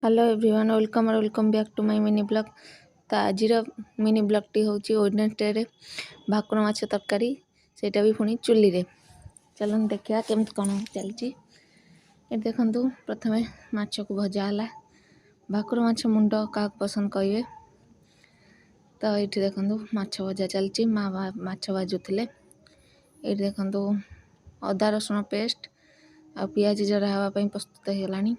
Hello everyone welcome back to my mini vlog. तो आज mini vlog टी हूँ वेडनेसडे रे भाकुर माछ तरकारी सेटा भी पुणी चुली रे। चलन देखिया केमती कौन चलती। देखु प्रथम माछ को भजा है। भाकुर माछ मुंड क्या पसंद कहे तो ये देखु माछ भजा चलती माछ भाजुले। ये देखु अदा रसुण पेस्ट आ पियाज जरा हाँवाई प्रस्तुत हो गलानी।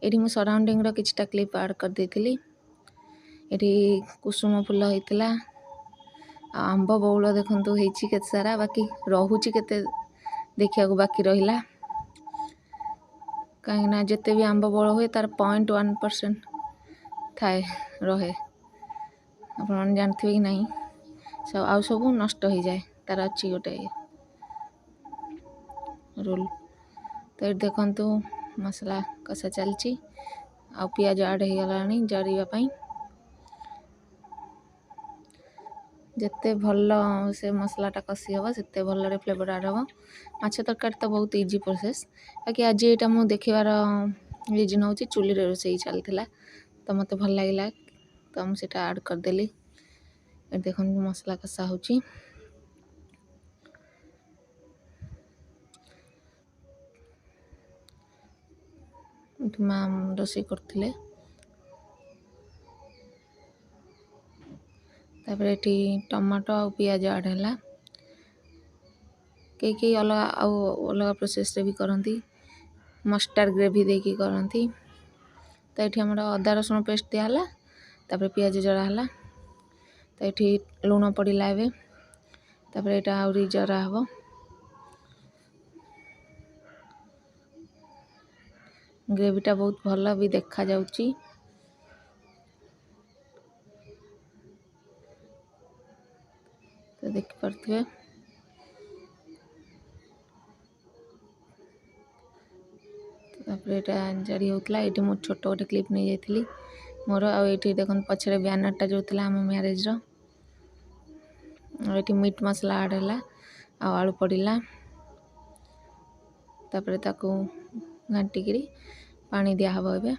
ये मु सराउंडिंग रो किछटा क्लिप ऐड कर देथिली। ये कुसुम फूल होता आंब बौल देखु केते सारा बाकी रोचे केते देखा बाकी रहा कहीं जिते भी आंब बौल हुए तार 0.1% थाए रहे आप जानते कि नहीं सब आउ सब नष्ट हो जाए तार अच्छी गोटे रूल। तो ये देखु मसला कषा चलची आ पियाज ऐड हो गलानी जरिया जिते भल से मसलाटा कषि हम से भल फ्लेवर ऐड हम। माछ तरकारी तो बहुत इजी प्रोसेस बाकी आज यहाँ मुझे देखार रिजन हूँ चुली रोसे चलता तो मत भल लगे तो मुझे ऐड करदेली। देख मसला कषा हो माँ रोसे करते ये टमाटो आ पियाज ऐड है कई अलग अलग प्रोसेस भी करती मस्टार्ड ग्रेवी देकी करती। तो ये आम अदा रसुण पेस्ट दिहला तापर पियाज जरा है तो ये लुण पड़ा एवं तापर यहाँ आहरी जरा हम ग्रेवीटा बहुत भल भी देखा जाउची। तो देखिपे यहाँ जारी होता ये मुझे छोट गोटे क्लिप नहीं जाती मोर आई देख पछरे बैनरटा जो आम म्यारेज ये मीट मसला ऐड है आलू पड़ा तापर ताकू घाटिकी पानी दिहब ए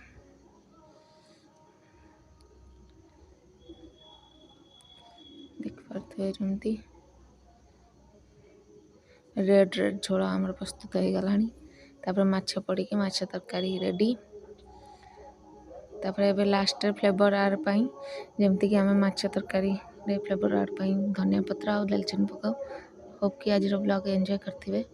देखिपे जमती रेड रेड झोल आमर प्रस्तुत हो गलानी। तापर माछ पड़ी माछ तरकारी रेडी। तापर एबे लास्ट फ्लेवर आर पाई जमती कि आम माछ तरकारी फ्लेवर आर पाई धनिया पत्र आ दालचीनी पकाऊ। होप कि आज ब्लॉग एंजॉय करथिबे।